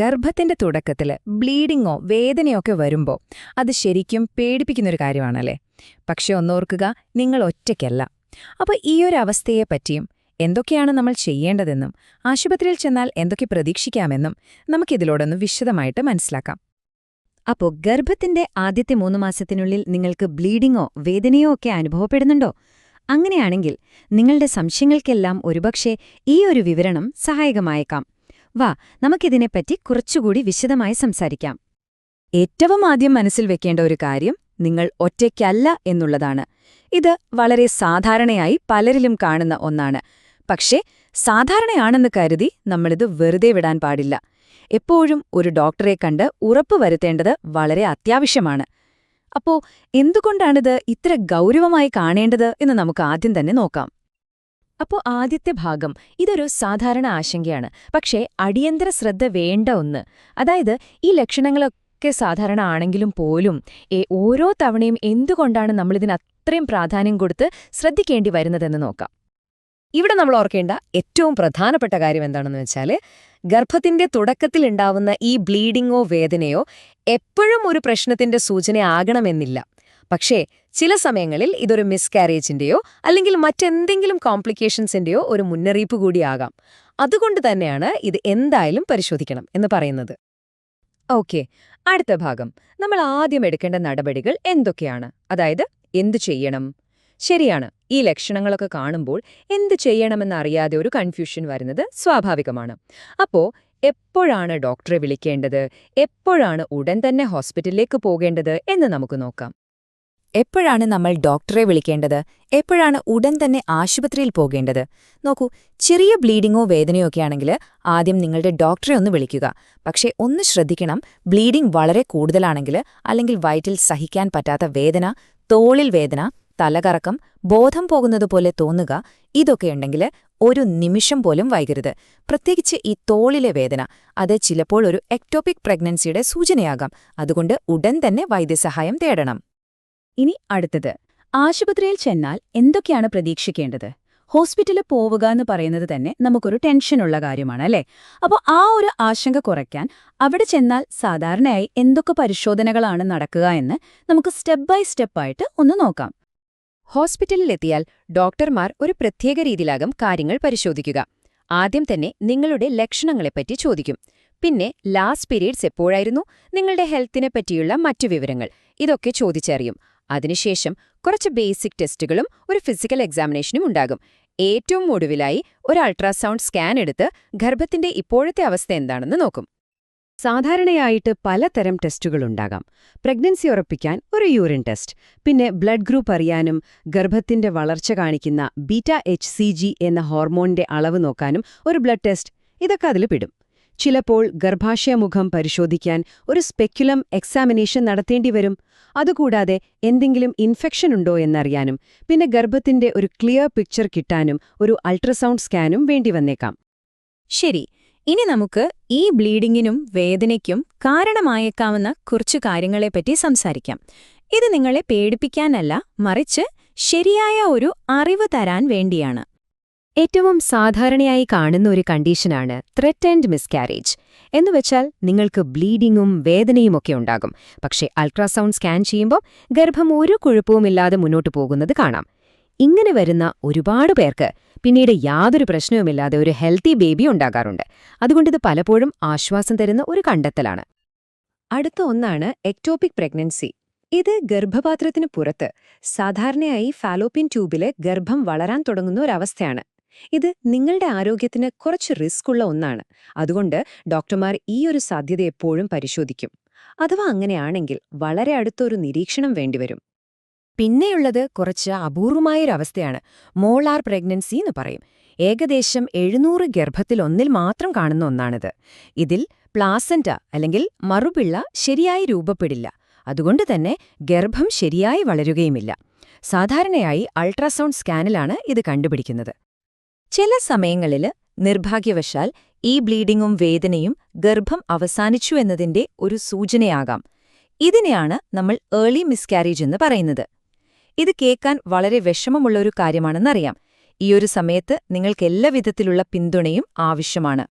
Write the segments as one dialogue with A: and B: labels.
A: ഗർഭത്തിന്റെ തുടക്കത്തില് ബ്ലീഡിങ്ങോ വേദനയോ ഒക്കെ വരുമ്പോ അത് ശരിക്കും പേടിപ്പിക്കുന്നൊരു കാര്യമാണല്ലേ. പക്ഷെ ഒന്നോർക്കുക, നിങ്ങൾ ഒറ്റയ്ക്കല്ല. അപ്പൊ ഈയൊരു അവസ്ഥയെപ്പറ്റിയും എന്തൊക്കെയാണ് നമ്മൾ ചെയ്യേണ്ടതെന്നും ആശുപത്രിയിൽ ചെന്നാൽ എന്തൊക്കെ പ്രതീക്ഷിക്കാമെന്നും നമുക്കിതിലൂടൊന്ന് വിശദമായിട്ട് മനസ്സിലാക്കാം.
B: അപ്പോ ഗർഭത്തിന്റെ ആദ്യത്തെ 3 മാസത്തിനുള്ളിൽ നിങ്ങൾക്ക് ബ്ലീഡിങ്ങോ വേദനയോ ഒക്കെ അനുഭവപ്പെടുന്നുണ്ടോ? അങ്ങനെയാണെങ്കിൽ നിങ്ങളുടെ സംശയങ്ങൾക്കെല്ലാം ഒരുപക്ഷെ ഈ ഒരു വിവരണം സഹായകമായേക്കാം. വാ, നമുക്കിതിനെപ്പറ്റി കുറച്ചുകൂടി വിശദമായി സംസാരിക്കാം.
A: ഏറ്റവും ആദ്യം മനസ്സിൽ വെക്കേണ്ട ഒരു കാര്യം നിങ്ങൾ ഒറ്റയ്ക്കല്ല എന്നുള്ളതാണ്. ഇത് വളരെ സാധാരണയായി പലരിലും കാണുന്ന ഒന്നാണ്. പക്ഷേ സാധാരണയാണെന്ന് കരുതി നമ്മളിത് വെറുതെ വിടാൻ പാടില്ല. എപ്പോഴും ഒരു ഡോക്ടറെ കണ്ട് ഉറപ്പുവരുത്തേണ്ടത് വളരെ അത്യാവശ്യമാണ്. അപ്പോ എന്തുകൊണ്ടാണിത് ഇത്ര ഗൗരവമായി കാണേണ്ടത് എന്ന് നമുക്ക് ആദ്യം തന്നെ നോക്കാം. അപ്പോൾ ആദ്യത്തെ ഭാഗം ഇതൊരു സാധാരണ ആശങ്കയാണ്, പക്ഷേ അടിയന്തര ശ്രദ്ധ വേണ്ട ഒന്ന്. അതായത് ഈ ലക്ഷണങ്ങളൊക്കെ സാധാരണ ആണെങ്കിലും പോലും ഓരോ തവണയും എന്തുകൊണ്ടാണ് നമ്മളിതിന് അത്രയും പ്രാധാന്യം കൊടുത്ത് ശ്രദ്ധിക്കേണ്ടി വരുന്നതെന്ന് നോക്കാം. ഇവിടെ നമ്മൾ ഓർക്കേണ്ട ഏറ്റവും പ്രധാനപ്പെട്ട കാര്യം എന്താണെന്ന് വെച്ചാൽ, ഗർഭത്തിന്റെ തുടക്കത്തിലുണ്ടാവുന്ന ഈ ബ്ലീഡിങ്ങോ വേദനയോ എപ്പോഴും ഒരു പ്രശ്നത്തിന്റെ സൂചനയാകണമെന്നില്ല. പക്ഷേ ചില സമയങ്ങളിൽ ഇതൊരു മിസ്കാരേജിന്റെയോ അല്ലെങ്കിൽ മറ്റെന്തെങ്കിലും കോംപ്ലിക്കേഷൻസിന്റെയോ ഒരു മുന്നറിയിപ്പ് കൂടിയാകാം. അതുകൊണ്ട് തന്നെയാണ് ഇത് എന്തായാലും പരിശോധിക്കണം എന്ന് പറയുന്നത്. ഓക്കെ, അടുത്ത ഭാഗം. നമ്മൾ ആദ്യം എടുക്കേണ്ട നടപടികൾ എന്തൊക്കെയാണ്? അതായത് എന്തു ചെയ്യണം? ശരിയാണ്, ഈ ലക്ഷണങ്ങളൊക്കെ കാണുമ്പോൾ എന്ത് ചെയ്യണമെന്നറിയാതെ ഒരു കൺഫ്യൂഷൻ വരുന്നത് സ്വാഭാവികമാണ്. അപ്പോ എപ്പോഴാണ് ഡോക്ടറെ വിളിക്കേണ്ടത്, എപ്പോഴാണ് ഉടൻ തന്നെ ഹോസ്പിറ്റലിലേക്ക് പോകേണ്ടത് എന്ന് നമുക്ക് നോക്കാം. എപ്പോഴാണ് നമ്മൾ ഡോക്ടറെ വിളിക്കേണ്ടത്, എപ്പോഴാണ് ഉടൻ തന്നെ ആശുപത്രിയിൽ പോകേണ്ടത്? നോക്കൂ, ചെറിയ ബ്ലീഡിങ്ങോ വേദനയോ ഒക്കെ ആണെങ്കിൽ ആദ്യം നിങ്ങളുടെ ഡോക്ടറെ ഒന്ന് വിളിക്കുക. പക്ഷേ ഒന്ന് ശ്രദ്ധിക്കണം, ബ്ലീഡിംഗ് വളരെ കൂടുതലാണെങ്കിൽ, അല്ലെങ്കിൽ വയറ്റിൽ സഹിക്കാൻ പറ്റാത്ത വേദന, തോളിൽ വേദന, തലകറക്കം, ബോധം പോകുന്നതുപോലെ തോന്നുക, ഇതൊക്കെയുണ്ടെങ്കിൽ ഒരു നിമിഷം പോലും വൈകരുത്. പ്രത്യേകിച്ച് ഈ തോളിലെ വേദന, അത് ചിലപ്പോൾ ഒരു എക്ടോപിക് പ്രഗ്നൻസിയുടെ സൂചനയാകാം. അതുകൊണ്ട് ഉടൻ തന്നെ വൈദ്യസഹായം തേടണം.
B: ഇനി അടുത്തത്, ആശുപത്രിയിൽ ചെന്നാൽ എന്തൊക്കെയാണ് പ്രതീക്ഷിക്കേണ്ടത്? ഹോസ്പിറ്റലിൽ പോവുക എന്ന് പറയുന്നത് തന്നെ നമുക്കൊരു ടെൻഷനുള്ള കാര്യമാണ്, അല്ലേ? അപ്പോൾ ആ ഒരു ആശങ്ക കുറയ്ക്കാൻ അവിടെ ചെന്നാൽ സാധാരണയായി എന്തൊക്കെ പരിശോധനകളാണ് നടക്കുക എന്ന് നമുക്ക് സ്റ്റെപ്പ് ബൈ സ്റ്റെപ്പായിട്ട് ഒന്ന് നോക്കാം.
A: ഹോസ്പിറ്റലിലെത്തിയാൽ ഡോക്ടർമാർ ഒരു പ്രത്യേക രീതിയിലാകും കാര്യങ്ങൾ പരിശോധിക്കുക. ആദ്യം തന്നെ നിങ്ങളുടെ ലക്ഷണങ്ങളെപ്പറ്റി ചോദിക്കും. പിന്നെ ലാസ്റ്റ് പീരീഡ്സ് എപ്പോഴായിരുന്നു, നിങ്ങളുടെ ഹെൽത്തിനെ പറ്റിയുള്ള മറ്റു വിവരങ്ങൾ, ഇതൊക്കെ ചോദിച്ചറിയും. അതിനുശേഷം കുറച്ച് ബേസിക് ടെസ്റ്റുകളും ഒരു ഫിസിക്കൽ എക്സാമിനേഷനും ഉണ്ടാകും. ഏറ്റവും ഒടുവിലായി ഒരു അൾട്രാസൗണ്ട് സ്കാൻ എടുത്ത് ഗർഭത്തിന്റെ ഇപ്പോഴത്തെ അവസ്ഥ എന്താണെന്ന് നോക്കും.
C: സാധാരണയായിട്ട് പലതരം ടെസ്റ്റുകളുണ്ടാകാം. പ്രഗ്നൻസി ഉറപ്പിക്കാൻ ഒരു യൂറിൻ ടെസ്റ്റ്, പിന്നെ ബ്ലഡ് ഗ്രൂപ്പ് അറിയാനും ഗർഭത്തിന്റെ വളർച്ച കാണിക്കുന്ന β-HCG എന്ന ഹോർമോണിന്റെ അളവ് നോക്കാനും ഒരു ബ്ലഡ് ടെസ്റ്റ്, ഇതൊക്കെ അതിൽ പെടും. ചിലപ്പോൾ ഗർഭാശയമുഖം പരിശോധിക്കാൻ ഒരു സ്പെക്യുലം എക്സാമിനേഷൻ നടത്തേണ്ടി വരും. അതുകൂടാതെ എന്തെങ്കിലും ഇൻഫെക്ഷൻ ഉണ്ടോ എന്നറിയാനും പിന്നെ ഗർഭത്തിന്റെ ഒരു ക്ലിയർ പിക്ചർ കിട്ടാനും ഒരു അൾട്രാസൗണ്ട് സ്കാനും വേണ്ടിവന്നേക്കാം.
A: ശരി, ഇനി നമുക്ക് ഈ ബ്ലീഡിങ്ങിനും വേദനയ്ക്കും കാരണമായേക്കാവുന്ന കുറച്ചു കാര്യങ്ങളെപ്പറ്റി സംസാരിക്കാം. ഇത് നിങ്ങളെ പേടിപ്പിക്കാനല്ല, മറിച്ച് ശരിയായ ഒരു അറിവ് തരാൻ വേണ്ടിയാണ്. ഏറ്റവും സാധാരണയായി കാണുന്ന ഒരു കണ്ടീഷനാണ് ത്രെറ്റൻഡ് മിസ്കാരേജ്. എന്നുവെച്ചാൽ നിങ്ങൾക്ക് ബ്ലീഡിങ്ങും വേദനയുമൊക്കെ ഉണ്ടാകും. പക്ഷേ അൾട്രാസൗണ്ട് സ്കാൻ ചെയ്യുമ്പോൾ ഗർഭം ഒരു കുഴപ്പവുമില്ലാതെ മുന്നോട്ടു പോകുന്നത് കാണാം. ഇങ്ങനെ വരുന്ന ഒരുപാട് പേർക്ക് പിന്നീട് യാതൊരു പ്രശ്നവുമില്ലാതെ ഒരു ഹെൽത്തി ബേബി ഉണ്ടാകാറുണ്ട്. അതുകൊണ്ടിത് പലപ്പോഴും ആശ്വാസം തരുന്ന ഒരു കണ്ടെത്തലാണ്. അടുത്ത ഒന്നാണ് എക്ടോപിക് പ്രഗ്നൻസി. ഇത് ഗർഭപാത്രത്തിനു പുറത്ത്, സാധാരണയായി ഫാലോപ്പിൻ ട്യൂബില് ഗർഭം വളരാൻ തുടങ്ങുന്ന ഒരവസ്ഥയാണ്. ഇത് നിങ്ങളുടെ ആരോഗ്യത്തിന് കുറച്ച് റിസ്ക് ഉള്ള ഒന്നാണ്. അതുകൊണ്ട് ഡോക്ടർമാർ ഈ ഒരു സാധ്യത എപ്പോഴും പരിശോധിക്കും. അഥവാ അങ്ങനെയാണെങ്കിൽ വളരെ അടുത്തൊരു നിരീക്ഷണം വേണ്ടിവരും. പിന്നെയുള്ളത് കുറച്ച് അപൂർവമായൊരവസ്ഥയാണ് മോളാർ പ്രഗ്നൻസി എന്ന് പറയും. ഏകദേശം 700 ഗർഭത്തിലൊന്നിൽ മാത്രം കാണുന്ന ഒന്നാണിത്. ഇതിൽ പ്ലാസന്റ അല്ലെങ്കിൽ മറുപിള്ള ശരിയായി രൂപപ്പെടില്ല. അതുകൊണ്ട് തന്നെ ഗർഭം ശരിയായി വളരുകയുമില്ല. സാധാരണയായി അൾട്രാസൗണ്ട് സ്കാനിലാണ് ഇത് കണ്ടുപിടിക്കുന്നത്. ചില സമയങ്ങളിൽ നിർഭാഗ്യവശാൽ ഈ ബ്ലീഡിങ്ങും വേദനയും ഗർഭം അവസാനിച്ചു എന്നതിന്റെ ഒരു സൂചനയാകാം. ഇതിനെയാണ് നമ്മൾ ഏർലി മിസ്കാരേജ് എന്ന് പറയുന്നത്. ഇത് കേൾക്കാൻ വളരെ വിഷമമുള്ളൊരു കാര്യമാണെന്നറിയാം. ഈയൊരു സമയത്ത് നിങ്ങൾക്ക് എല്ലാ വിധത്തിലുള്ള പിന്തുണയും ആവശ്യമാണ്.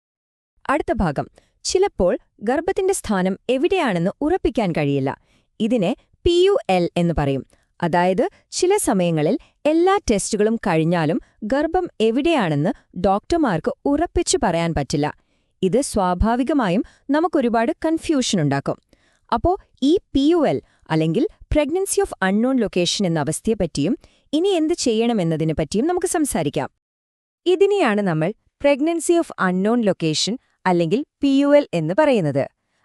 A: അടുത്ത ഭാഗം ചിലപ്പോൾ ഗർഭത്തിന്റെ സ്ഥാനം എവിടെയാണെന്ന് ഉറപ്പിക്കാൻ കഴിയില്ല. ഇതിനെ PUL എന്ന് പറയും. അതായത് ചില സമയങ്ങളിൽ എല്ലാ ടെസ്റ്റുകളും കഴിഞ്ഞാലും ഗർഭം എവിടെയാണെന്ന് ഡോക്ടർമാർക്ക് ഉറപ്പിച്ചു പറയാൻ പറ്റില്ല. ഇത് സ്വാഭാവികമായും നമുക്കൊരുപാട് കൺഫ്യൂഷനുണ്ടാക്കും. അപ്പോ ഈ PUL അല്ലെങ്കിൽ പ്രഗ്നൻസി ഓഫ് അൺനോൺ ലൊക്കേഷൻ എന്ന അവസ്ഥയെപ്പറ്റിയും ഇനി എന്ത് ചെയ്യണമെന്നതിനെ പറ്റിയും നമുക്ക് സംസാരിക്കാം. ഇതിനെയാണ് നമ്മൾ പ്രഗ്നൻസി ഓഫ് അൺനോൺ ലൊക്കേഷൻ അല്ലെങ്കിൽ PUL എന്ന് പറയുന്നത്.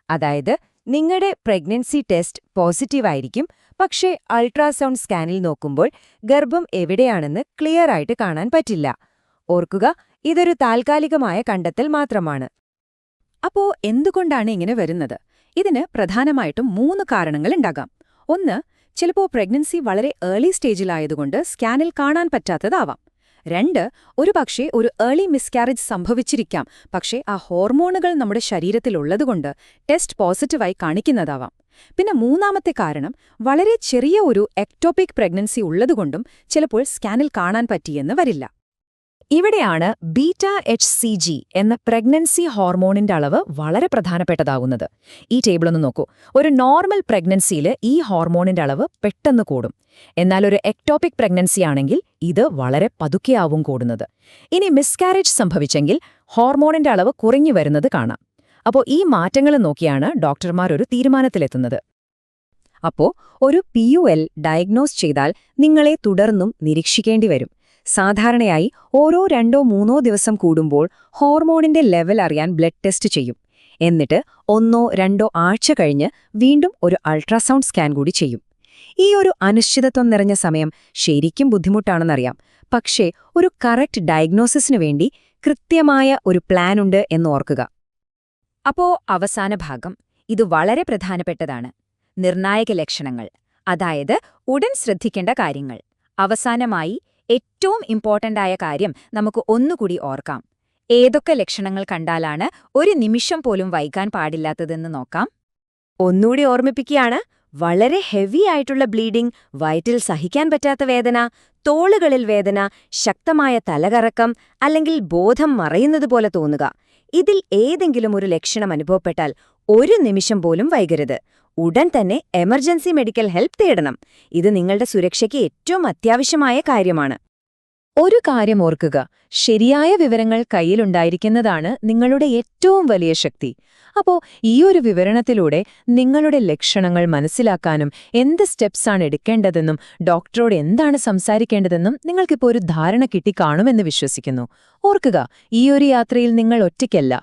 A: അതായത് നിങ്ങളുടെ പ്രഗ്നൻസി ടെസ്റ്റ് പോസിറ്റീവായിരിക്കും, പക്ഷേ അൾട്രാസൗണ്ട് സ്കാനിൽ നോക്കുമ്പോൾ ഗർഭം എവിടെയാണെന്ന് ക്ലിയർ ആയിട്ട് കാണാൻ പറ്റില്ല. ഓർക്കുക, ഇതൊരു താൽക്കാലികമായ കണ്ടെത്തൽ മാത്രമാണ്.
B: അപ്പോ എന്തുകൊണ്ടാണ് ഇങ്ങനെ വരുന്നത്? ഇതിന് പ്രധാനമായിട്ടും 3 കാരണങ്ങളുണ്ടാകാം. ഒന്ന്, ചിലപ്പോൾ പ്രഗ്നൻസി വളരെ ഏർലി സ്റ്റേജിലായതുകൊണ്ട് സ്കാനിൽ കാണാൻ പറ്റാത്തതാവാം. 2, ഒരുപക്ഷേ ഒരു ഏർലി മിസ്കാരേജ് സംഭവിച്ചിരിക്കാം, പക്ഷേ ആ ഹോർമോണുകൾ നമ്മുടെ ശരീരത്തിലുള്ളതുകൊണ്ട് ടെസ്റ്റ് പോസിറ്റീവായി കാണിക്കുന്നതാവാം. പിന്നെ 3ാമത്തെ കാരണം, വളരെ ചെറിയ ഒരു എക്ടോപിക് പ്രഗ്നൻസി ഉള്ളതുകൊണ്ടും ചിലപ്പോൾ സ്കാനിൽ കാണാൻ പറ്റിയെന്ന് വരില്ല.
A: ഇവിടെയാണ് β-HCG എന്ന പ്രഗ്നൻസി ഹോർമോണിന്റെ അളവ് വളരെ പ്രധാനപ്പെട്ടതാകുന്നത്. ഈ ടേബിളൊന്ന് നോക്കൂ. ഒരു നോർമൽ പ്രഗ്നൻസിയിൽ ഈ ഹോർമോണിന്റെ അളവ് പെട്ടെന്ന് കൂടും. എന്നാൽ ഒരു എക്ടോപിക് പ്രഗ്നൻസി ആണെങ്കിൽ ഇത് വളരെ പതുക്കെയാവും കൂടുന്നത്. ഇനി മിസ്കാരേജ് സംഭവിച്ചെങ്കിൽ ഹോർമോണിന്റെ അളവ് കുറഞ്ഞു വരുന്നത് കാണാം. അപ്പോൾ ഈ മാറ്റങ്ങൾ നോക്കിയാണ് ഡോക്ടർമാർ ഒരു തീരുമാനത്തിലെത്തുന്നത്. അപ്പോൾ ഒരു PUL ഡയഗ്നോസ് ചെയ്താൽ നിങ്ങളെ തുടർന്നും നിരീക്ഷിക്കേണ്ടി വരും. സാധാരണയായി ഓരോ 2-3 ദിവസം കൂടുമ്പോൾ ഹോർമോണിന്റെ ലെവൽ അറിയാൻ ബ്ലഡ് ടെസ്റ്റ് ചെയ്യും. എന്നിട്ട് 1-2 ആഴ്ച കഴിഞ്ഞ് വീണ്ടും ഒരു അൾട്രാസൗണ്ട് സ്കാൻ കൂടി ചെയ്യും. ഈ ഒരു അനിശ്ചിതത്വം നിറഞ്ഞ സമയം ശരിക്കും ബുദ്ധിമുട്ടാണെന്നറിയാം. പക്ഷേ ഒരു കറക്റ്റ് ഡയഗ്നോസിസിനു വേണ്ടി കൃത്യമായ ഒരു പ്ലാനുണ്ട് എന്ന് ഓർക്കുക. അപ്പോ അവസാന ഭാഗം, ഇത് വളരെ പ്രധാനപ്പെട്ടതാണ്. നിർണായക ലക്ഷണങ്ങൾ, അതായത് ഉടൻ ശ്രദ്ധിക്കേണ്ട കാര്യങ്ങൾ. അവസാനമായി ഏറ്റവും ഇമ്പോർട്ടന്റായ കാര്യം നമുക്ക് ഒന്നുകൂടി ഓർക്കാം. ഏതൊക്കെ ലക്ഷണങ്ങൾ കണ്ടാലാണ് ഒരു നിമിഷം പോലും വൈകാൻ പാടില്ലാത്തതെന്ന് നോക്കാം. ഒന്നുകൂടി ഓർമ്മിപ്പിക്കുകയാണ്. വളരെ ഹെവി ആയിട്ടുള്ള ബ്ലീഡിംഗ്, വയറ്റിൽ സഹിക്കാൻ പറ്റാത്ത വേദന, തോളുകളിൽ വേദന, ശക്തമായ തലകറക്കം അല്ലെങ്കിൽ ബോധം മറയുന്നതുപോലെ തോന്നുക. ഇതിൽ ഏതെങ്കിലും ഒരു ലക്ഷണം അനുഭവപ്പെട്ടാൽ ഒരു നിമിഷം പോലും വൈകരുത്. ഉടൻ തന്നെ എമർജൻസി മെഡിക്കൽ ഹെൽപ്പ് തേടണം. ഇത് നിങ്ങളുടെ സുരക്ഷയ്ക്ക് ഏറ്റവും അത്യാവശ്യമായ കാര്യമാണ്. ഒരു കാര്യം ഓർക്കുക, ശരിയായ വിവരങ്ങൾ കയ്യിലുണ്ടായിരിക്കുന്നതാണ് നിങ്ങളുടെ ഏറ്റവും വലിയ ശക്തി. അപ്പോ ഈയൊരു വിവരണത്തിലൂടെ നിങ്ങളുടെ ലക്ഷണങ്ങൾ മനസ്സിലാക്കാനും എന്ത് സ്റ്റെപ്സാണ് എടുക്കേണ്ടതെന്നും ഡോക്ടറോട് എന്താണ് സംസാരിക്കേണ്ടതെന്നും നിങ്ങൾക്കിപ്പോൾ ഒരു ധാരണ കിട്ടിക്കാണുമെന്ന് വിശ്വസിക്കുന്നു. ഓർക്കുക, ഈയൊരു യാത്രയിൽ നിങ്ങൾ ഒറ്റയ്ക്കല്ല.